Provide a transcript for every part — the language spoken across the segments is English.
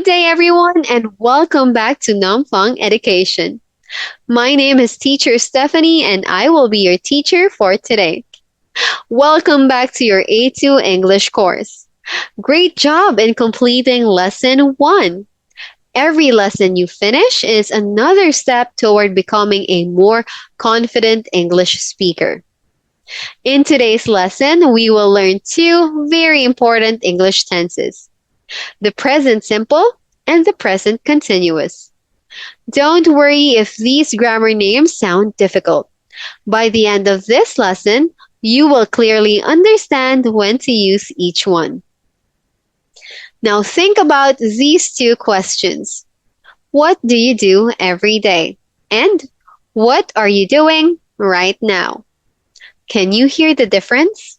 Good day, everyone, and welcome back to Phuong Education. My name is Teacher Stephanie, and I will be your teacher for today. Welcome back to your A2 English course. Great job in completing Lesson 1. Every lesson you finish is another step toward becoming a more confident English speaker. In today's lesson, we will learn two very important English tenses: the present simple and the present continuous. Don't worry if these grammar names sound difficult. By the end of this lesson, you will clearly understand when to use each one. Now think about these two questions. What do you do every day? And what are you doing right now? Can you hear the difference?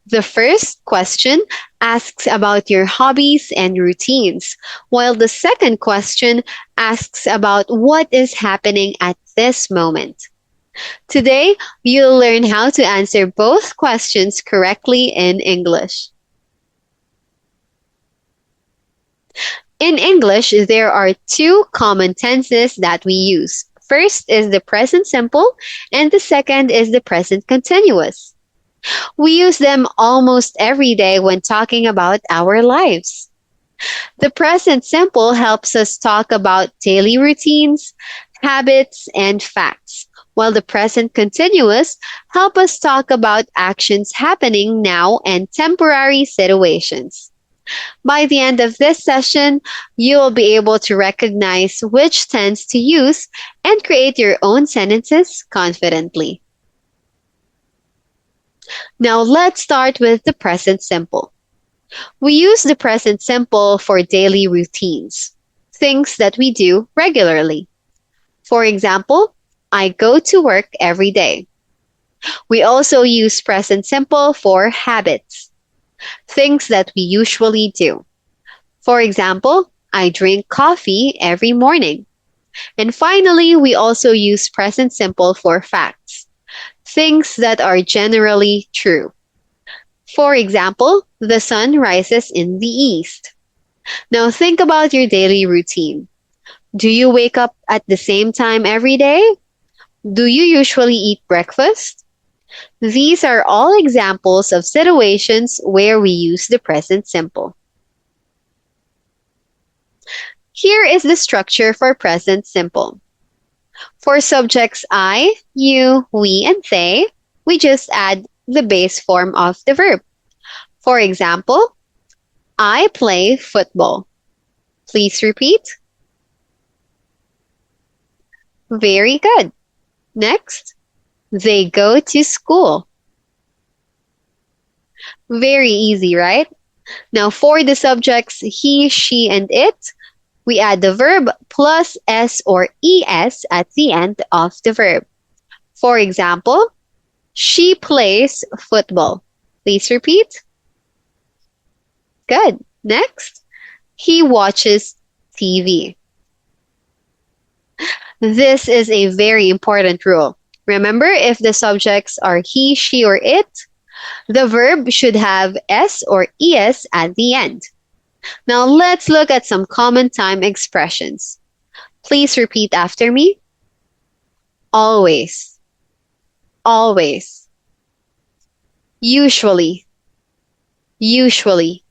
The first question asks about your hobbies and routines, while the second question asks about what is happening at this moment. Today, you'll learn how to answer both questions correctly in English. In English, there are two common tenses that we use. First is the present simple, and the second is the present continuous. We use them almost every day when talking about our lives. The present simple helps us talk about daily routines, habits, and facts, while the present continuous help us talk about actions happening now and temporary situations. By the end of this session, you will be able to recognize which tense to use and create your own sentences confidently. Now let's start with the present simple. We use the present simple for daily routines, things that we do regularly. For example, I go to work every day. We also use present simple for habits, things that we usually do. For example, I drink coffee every morning. And finally, we also use present simple for facts, things that are generally true. For example, the sun rises in the east. Now think about your daily routine. Do you wake up at the same time every day? Do you usually eat breakfast? These are all examples of situations where we use the present simple. Here is the structure for present simple. For subjects I, you, we, and they, we just add the base form of the verb. For example, I play football. Please repeat. Very good. Next, they go to school. Very easy, right? Now for the subjects he, she, and it, we add the verb plus s or es at the end of the verb. For example, she plays football. Please repeat. Good. Next, he watches TV. This is a very important rule. Remember, if the subjects are he, she, or it, the verb should have s or es at the end. Now let's look at some common time expressions. Please repeat after me. Always. Always. Usually. Usually.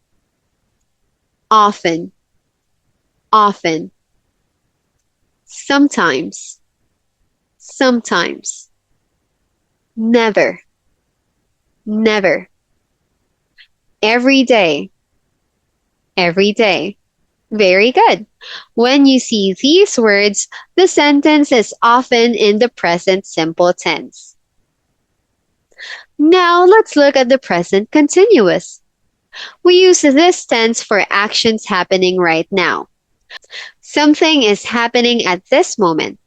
Often. Often. Sometimes. Sometimes. Never. Never. Every day. Every day. Very good. When you see these words, the sentence is often in the present simple tense. Now let's look at the present continuous. We use this tense for actions happening right now. Something is happening at this moment.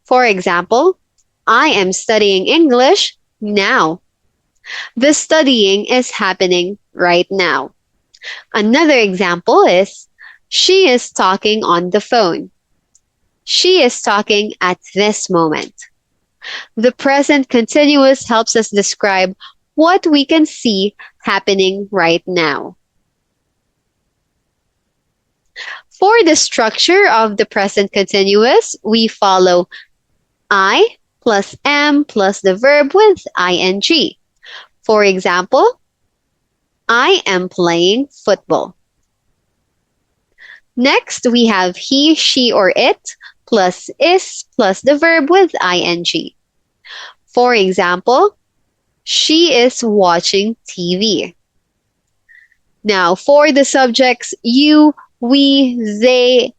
For example, I am studying English now. The studying is happening right now. Another example is, she is talking on the phone. She is talking at this moment. The present continuous helps us describe what we can see happening right now. For the structure of the present continuous, we follow I plus am plus the verb with ing. For example, I am playing football. Next, we have he, she, or it plus is plus the verb with ing. For example, she is watching TV. Now, for the subjects you, we, they.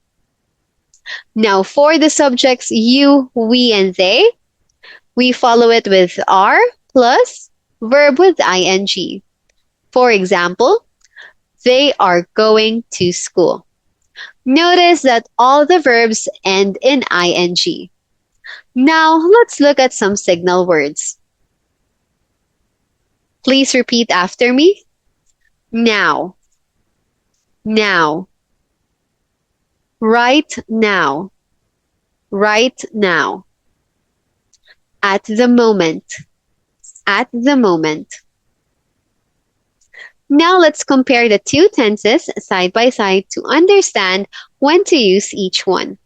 Now, for the subjects you, we, and they, we follow it with are plus verb with ing. For example, they are going to school. Notice that all the verbs end in ing. Now, let's look at some signal words. Please repeat after me. Now. Now. Right now. Right now. At the moment. At the moment. Now let's compare the two tenses side by side to understand when to use each one.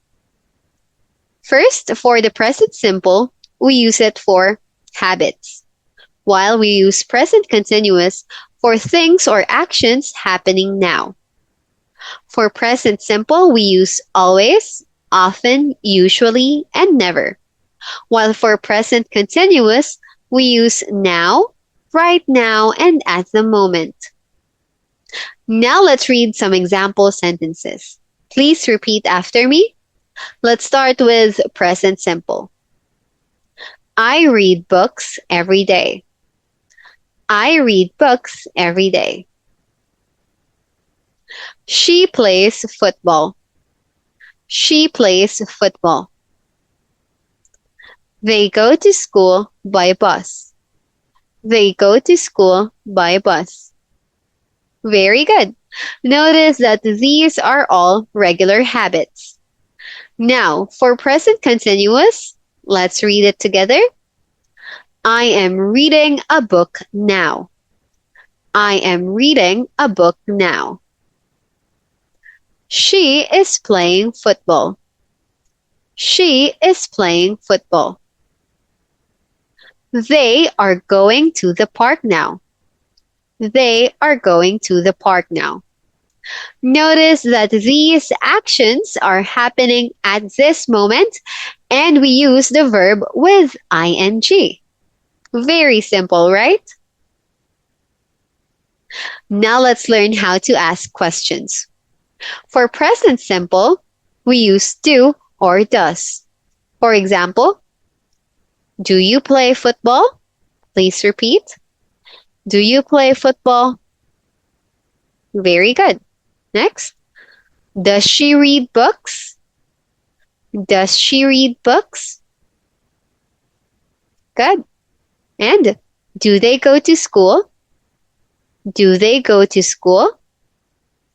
First, for the present simple, we use it for habits, while we use present continuous for things or actions happening now. For present simple, we use always, often, usually, and never. While for present continuous, we use now, right now, and at the moment. Now let's read some example sentences. Please repeat after me. Let's start with present simple. I read books every day. I read books every day. She plays football. She plays football. They go to school by bus. They go to school by bus. Very good. Notice that these are all regular habits. Now, for present continuous, let's read it together. I am reading a book now. I am reading a book now. She is playing football. She is playing football. They are going to the park now. They are going to the park now. Notice that these actions are happening at this moment, and we use the verb with ing. Very simple, right? Now let's learn how to ask questions. For present simple, we use do or does. For example, do you play football? Please repeat. Do you play football? Very good. Next, does she read books? Does she read books? Good. And do they go to school? Do they go to school?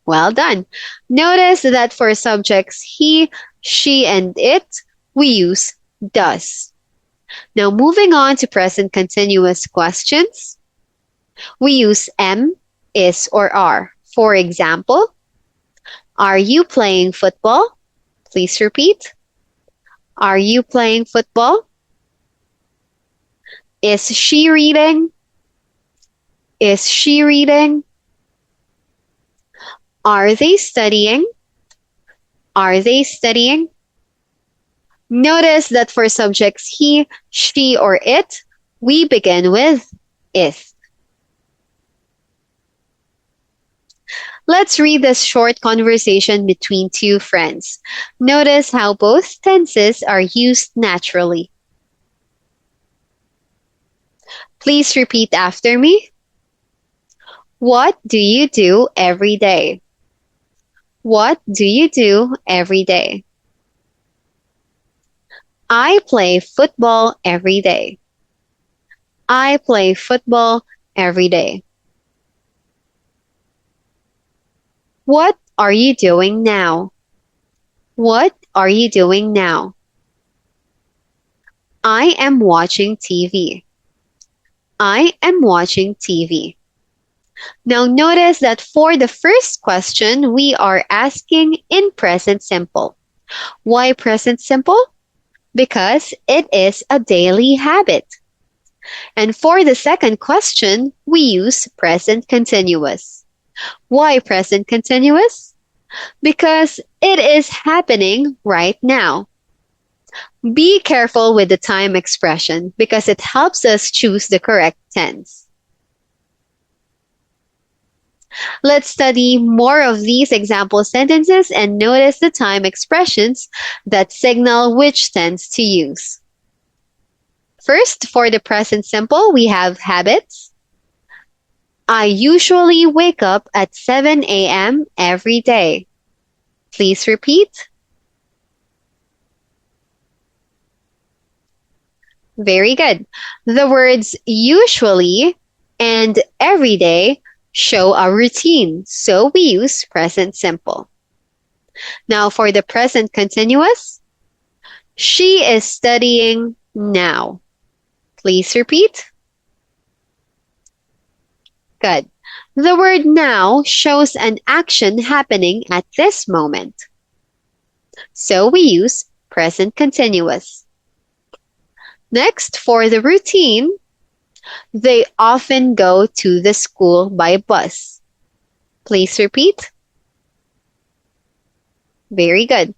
Well done. Notice that for subjects he, she, and it, we use does. Now moving on to present continuous questions, we use am, is, or are. For example, are you playing football? Please repeat. Are you playing football? Is she reading? Is she reading? Are they studying? Are they studying? Notice that for subjects he, she, or it, we begin with is. Let's read this short conversation between two friends. Notice how both tenses are used naturally. Please repeat after me. What do you do every day? What do you do every day? I play football every day. I play football every day. What are you doing now? What are you doing now? I am watching TV. I am watching TV. Now notice that for the first question, we are asking in present simple. Why present simple? Because it is a daily habit. And for the second question, we use present continuous. Why present continuous? Because it is happening right now. Be careful with the time expression because it helps us choose the correct tense. Let's study more of these example sentences and notice the time expressions that signal which tense to use. First, for the present simple, we have habits. I usually wake up at 7 a.m. every day. Please repeat. Very good. The words usually and every day show a routine, so we use present simple. Now for the present continuous, she is studying now. Please repeat. Good. The word now shows an action happening at this moment, so we use present continuous. Next, for the routine, they often go to the school by bus. Please repeat. Very good.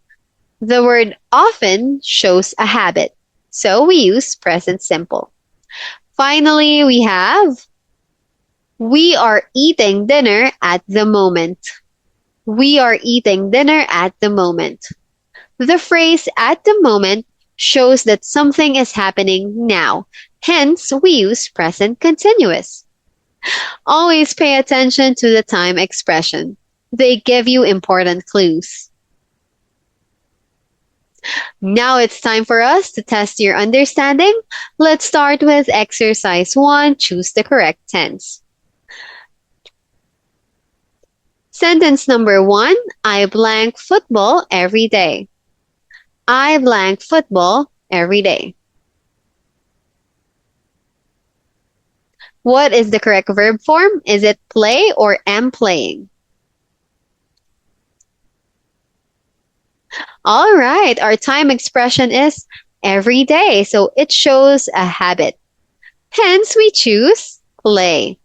The word often shows a habit, so we use present simple. Finally, we have we are eating dinner at the moment. We are eating dinner at the moment. The phrase at the moment shows that something is happening now. Hence, we use present continuous. Always pay attention to the time expression. They give you important clues. Now it's time for us to test your understanding. Let's start with exercise 1. Choose the correct tense. Sentence number 1. I blank football every day. I blank football every day. What is the correct verb form? Is it play or am playing? All right, our time expression is every day, so it shows a habit. Hence, we choose play.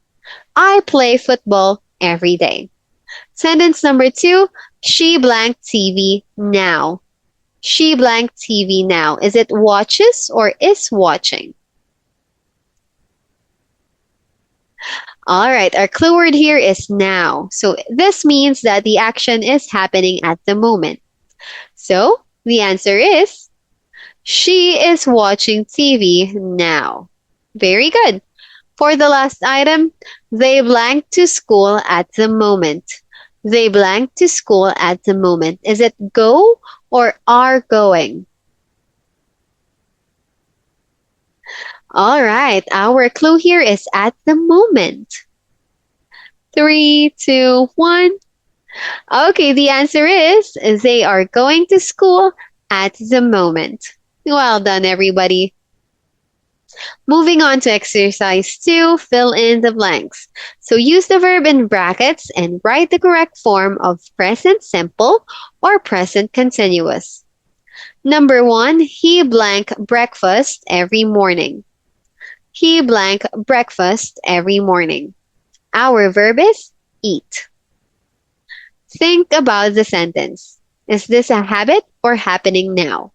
I play football every day. Sentence number 2, she blank TV now. She blank TV now. Is it watches or is watching? All right, our clue word here is now. So this means that the action is happening at the moment. So the answer is she is watching TV now. Very good. For the last item, they blank to school at the moment. They blank to school at the moment. Is it go or are going? All right, our clue here is at the moment. 3, 2, 1. Okay, the answer is they are going to school at the moment. Well done, everybody. Moving on to exercise 2, fill in the blanks. So use the verb in brackets and write the correct form of present simple or present continuous. Number 1, he blank breakfast every morning. He blank breakfast every morning. Our verb is eat. Think about the sentence. Is this a habit or happening now?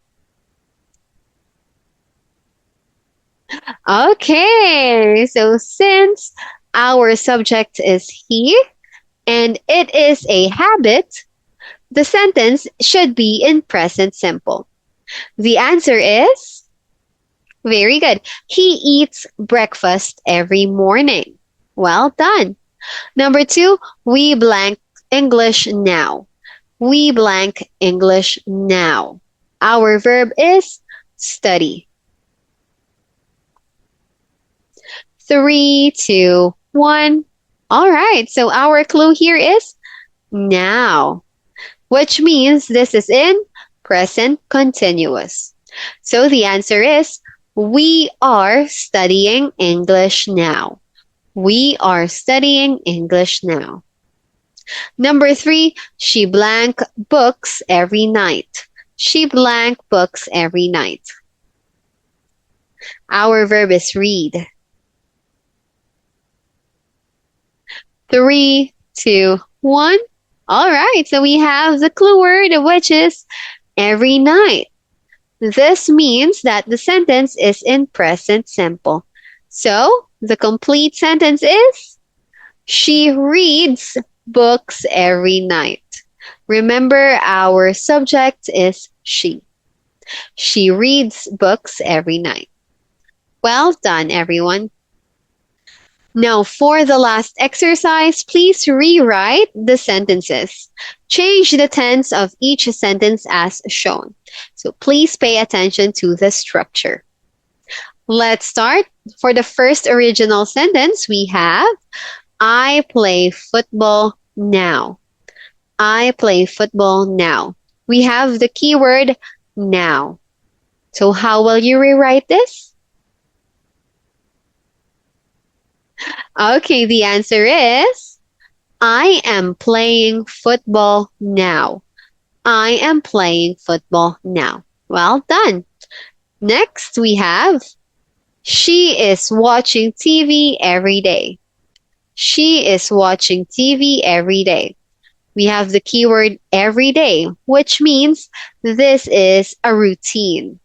Okay, so since our subject is he and it is a habit, the sentence should be in present simple. The answer is very good. He eats breakfast every morning. Well done. Number 2, we blank English now. We blank English now. Our verb is study. 3, 2, 1. All right, so our clue here is now, which means this is in present continuous. So the answer is we are studying English now. We are studying English now. Number 3, she blank books every night. She blank books every night. Our verb is read. 3, 2, 1. All right, so we have the clue word, which is every night. This means that the sentence is in present simple. So, the complete sentence is, she reads books every night. Remember, our subject is she. She reads books every night. Well done, everyone. Now, for the last exercise, please rewrite the sentences. Change the tense of each sentence as shown. So please pay attention to the structure. Let's start. For the first original sentence, we have, I play football now. I play football now. We have the keyword now. So how will you rewrite this? Okay, the answer is, I am playing football now. I am playing football now. Well done. Next, we have, she is watching TV every day. She is watching TV every day. We have the keyword every day, which means this is a routine.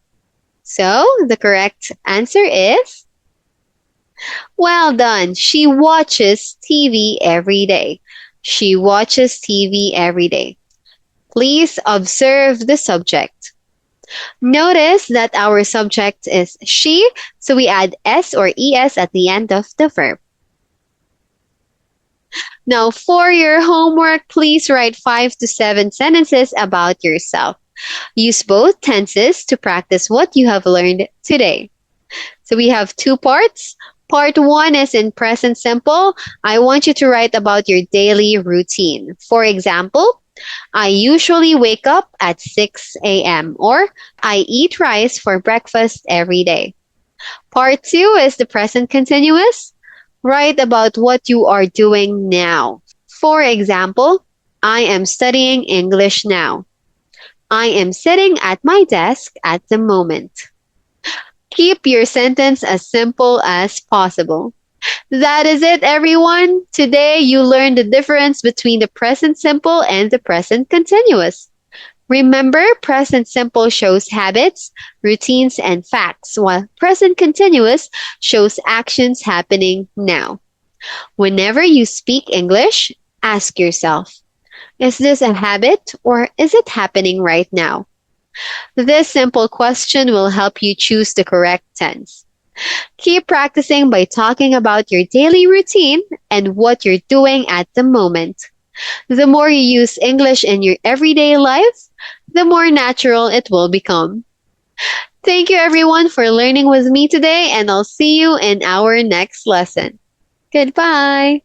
So, the correct answer is, well done. She watches TV every day. She watches TV every day. Please observe the subject. Notice that our subject is she, so we add S or ES at the end of the verb. Now, for your homework, please write 5 to 7 sentences about yourself. Use both tenses to practice what you have learned today. So we have 2 parts. Part 1 is in present simple. I want you to write about your daily routine. For example, I usually wake up at 6 a.m. or I eat rice for breakfast every day. Part 2 is the present continuous. Write about what you are doing now. For example, I am studying English now. I am sitting at my desk at the moment. Keep your sentence as simple as possible. That is it, everyone. Today, you learned the difference between the present simple and the present continuous. Remember, present simple shows habits, routines, and facts, while present continuous shows actions happening now. Whenever you speak English, ask yourself, is this a habit or is it happening right now? This simple question will help you choose the correct tense. Keep practicing by talking about your daily routine and what you're doing at the moment. The more you use English in your everyday life, the more natural it will become. Thank you everyone for learning with me today, and I'll see you in our next lesson. Goodbye.